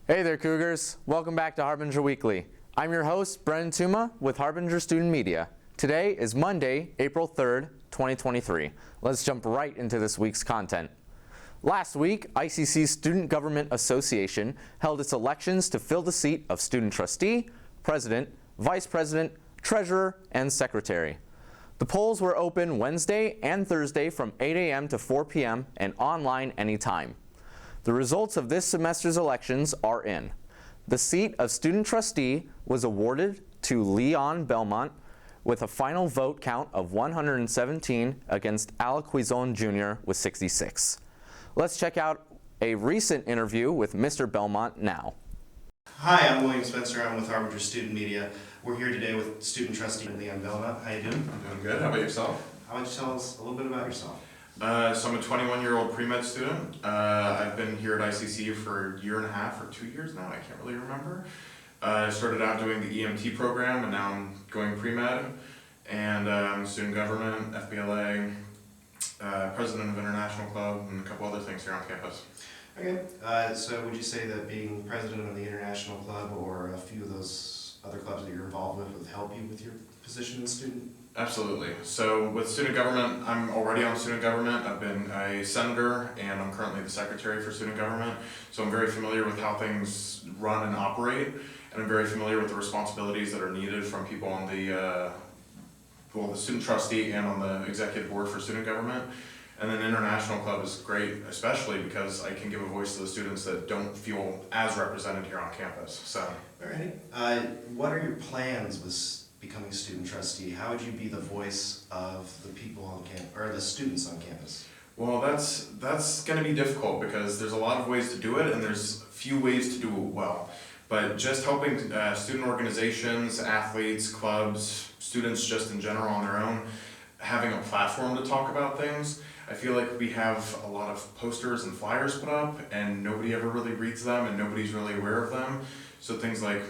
Hey there, Cougars. Welcome back to Harbinger Weekly. I'm your host, Brennan Tuma with Harbinger Student Media. Today is Monday, April 3rd, 2023. Let's jump right into this week's content. Last week, ICC's Student Government Association held its elections to fill the seat of student trustee, president, vice president, treasurer, and secretary. The polls were open Wednesday and Thursday from 8 a.m. to 4 p.m. and online anytime. The results of this semester's elections are in. The seat of student trustee was awarded to Leon Belmont with a final vote count of 117 against Alec Quizon Jr. with 66. Let's check out a recent interview with Mr. Belmont now. Hi, I'm William Spencer. I'm with Harbinger Student Media. We're here today with student trustee Leon Belmont. How you doing? I'm doing good. How about yourself? How about you tell us a little bit about yourself? So I'm a 21-year-old pre-med student. I've been here at ICC for a year and a half or 2 years now. I can't really remember. I started out doing the EMT program, and now I'm going pre-med. And I'm student government, FBLA, president of International Club, and a couple other things here on campus. Okay. So would you say that being president of the International Club or a few of those other clubs that you're involved with would help you with your position as student? Absolutely. So with student government, I'm already on student government. I've been a senator and I'm currently the secretary for student government. So I'm very familiar with how things run and operate, and I'm very familiar with the responsibilities that are needed from people on the student trustee and on the executive board for student government. And then International Club is great, especially because I can give a voice to the students that don't feel as represented here on campus. So. Alrighty. What are your plans with becoming student trustee? How would you be the voice of the people on campus, or the students on campus? Well, that's going to be difficult because there's a lot of ways to do it, and there's few ways to do it well. But just helping student organizations, athletes, clubs, students just in general on their own, having a platform to talk about things. I feel like we have a lot of posters and flyers put up, and nobody ever really reads them, and nobody's really aware of them. So things like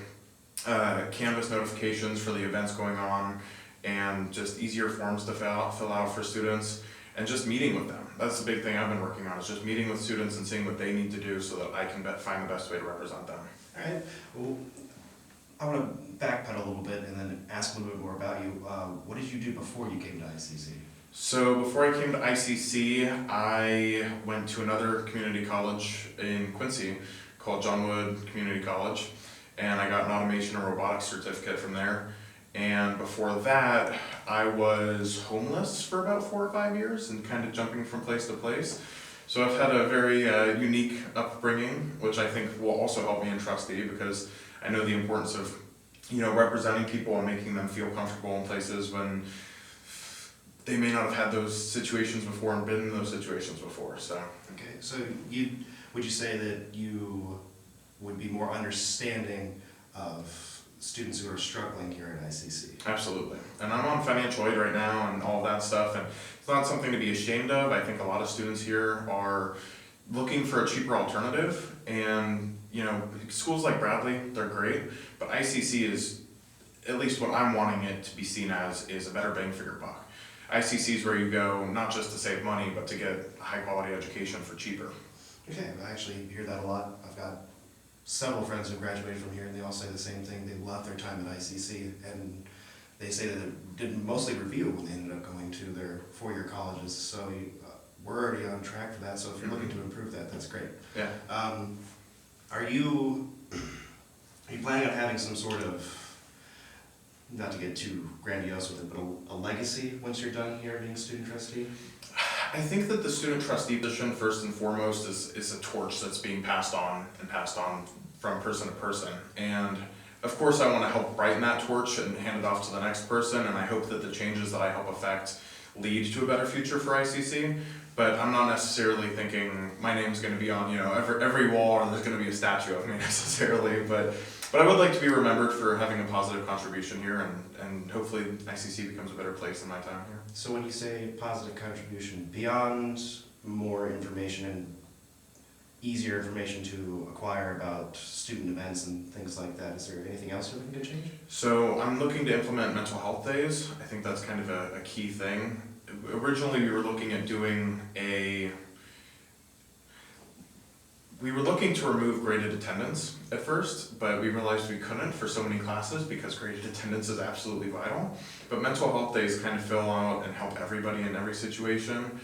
Canvas notifications for the events going on, and just easier forms to fill out for students, and just meeting with them. That's the big thing I've been working on, is just meeting with students and seeing what they need to do so that I can find the best way to represent them. Alright. Well, I want to backpedal a little bit and then ask a little bit more about you. What did you do before you came to ICC? So before I came to ICC, I went to another community college in Quincy called John Wood Community College, and I got an automation and robotics certificate from there. And before that, I was homeless for about 4 or 5 years and kind of jumping from place to place. So I've had a very unique upbringing, which I think will also help me in trustee, because I know the importance of, representing people and making them feel comfortable in places when they may not have had those situations before and been in those situations before. So. Okay, so would you say that you would be more understanding of students who are struggling here at ICC? Absolutely. And I'm on financial aid right now and all that stuff, and it's not something to be ashamed of. I think a lot of students here are looking for a cheaper alternative, and schools like Bradley, they're great, but ICC is, at least what I'm wanting it to be seen as, is a better bang for your buck. ICC is where you go not just to save money, but to get a high quality education for cheaper. Okay, I actually hear that a lot. I've got several friends who graduated from here, and they all say the same thing. They love their time at ICC, and they say that it did mostly review when they ended up going to their four-year colleges. So we're already on track for that. So if you're looking to improve that, that's great. Yeah. Are you planning on having some sort of, not to get too grandiose with it, but a legacy once you're done here being student trustee? I think that the student trustee position, first and foremost, is a torch that's being passed on from person to person. And of course I want to help brighten that torch and hand it off to the next person, and I hope that the changes that I help affect lead to a better future for ICC. But I'm not necessarily thinking my name's going to be on every wall, or there's going to be a statue of me necessarily, but I would like to be remembered for having a positive contribution here, and hopefully ICC becomes a better place in my time here. So when you say positive contribution, beyond more information and easier information to acquire about student events and things like that, is there anything else you're looking to change? So I'm looking to implement mental health days. I think that's kind of a key thing. Originally we were looking at doing we were looking to remove graded attendance at first, but we realized we couldn't for so many classes because graded attendance is absolutely vital. But mental health days kind of fill out and help everybody in every situation.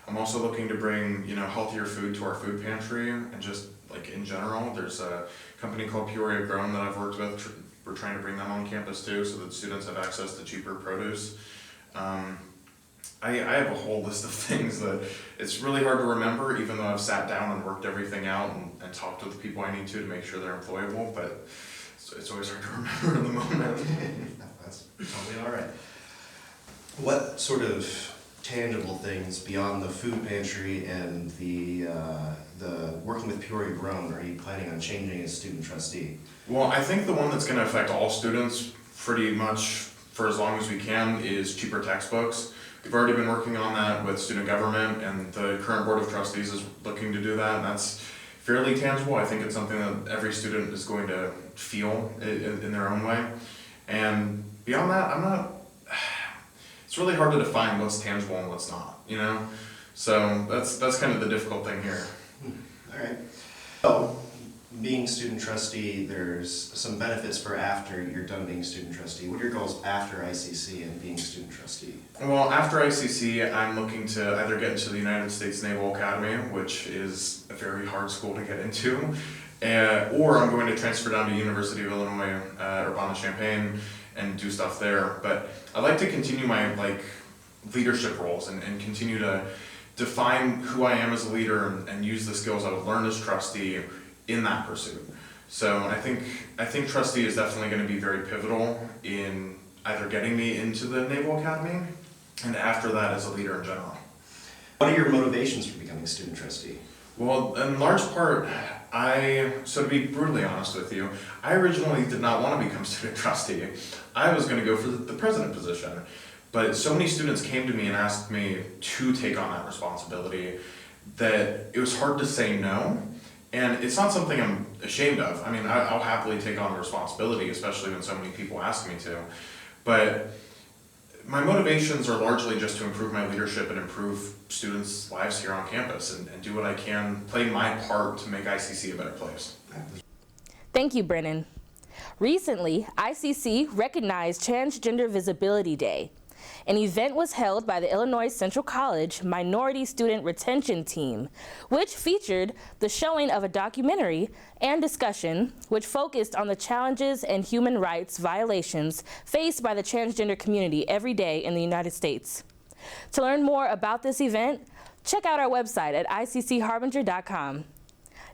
I'm also looking to bring, healthier food to our food pantry, and just like in general, there's a company called Peoria Grown that I've worked with. We're trying to bring them on campus too, so that students have access to cheaper produce. I have a whole list of things that it's really hard to remember, even though I've sat down and worked everything out and talked with the people I need to make sure they're employable, but it's always hard to remember in the moment. That's totally all right. What sort of tangible things beyond the food pantry and the working with Peoria Grown are you planning on changing as student trustee? Well, I think the one that's going to affect all students pretty much for as long as we can is cheaper textbooks. We've already been working on that with student government, and the current board of trustees is looking to do that, and that's fairly tangible. I think it's something that every student is going to feel in their own way. And beyond that, it's really hard to define what's tangible and what's not, So that's kind of the difficult thing here. All right. So, being student trustee, there's some benefits for after you're done being student trustee. What are your goals after ICC and being student trustee? Well, after ICC, I'm looking to either get into the United States Naval Academy, which is a very hard school to get into, or I'm going to transfer down to University of Illinois, Urbana-Champaign, and do stuff there. But I'd like to continue my leadership roles and continue to define who I am as a leader and use the skills I've learned as trustee in that pursuit. So I think trustee is definitely going to be very pivotal in either getting me into the Naval Academy and after that as a leader in general. What are your motivations for becoming student trustee? Well, in large part, so to be brutally honest with you, I originally did not want to become student trustee. I was going to go for the president position, but so many students came to me and asked me to take on that responsibility that it was hard to say no. And it's not something I'm ashamed of. I mean, I'll happily take on the responsibility, especially when so many people ask me to. But my motivations are largely just to improve my leadership and improve students' lives here on campus and do what I can, play my part to make ICC a better place. Thank you, Brennan. Recently, ICC recognized Transgender Visibility Day. An event was held by the Illinois Central College Minority Student Retention Team, which featured the showing of a documentary and discussion which focused on the challenges and human rights violations faced by the transgender community every day in the United States. To learn more about this event, check out our website at iccharbinger.com.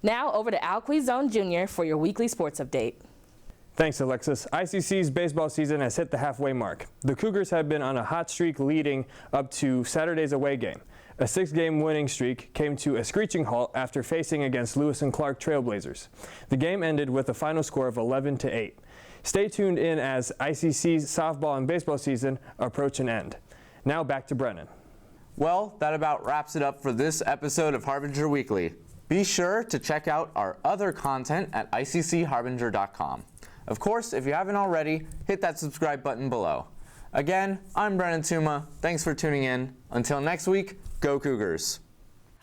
Now over to Al Quizone Jr. for your weekly sports update. Thanks, Alexis. ICC's baseball season has hit the halfway mark. The Cougars have been on a hot streak leading up to Saturday's away game. A 6-game winning streak came to a screeching halt after facing against Lewis and Clark Trailblazers. The game ended with a final score of 11-8. Stay tuned in as ICC's softball and baseball season approach an end. Now back to Brennan. Well, that about wraps it up for this episode of Harbinger Weekly. Be sure to check out our other content at iccharbinger.com. Of course, if you haven't already, hit that subscribe button below. Again, I'm Brennan Tuma. Thanks for tuning in. Until next week, go Cougars.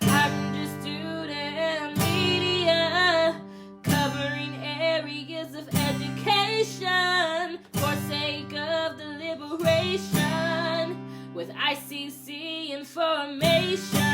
Harbinger Student Media, covering areas of education for sake of the liberation with ICC information.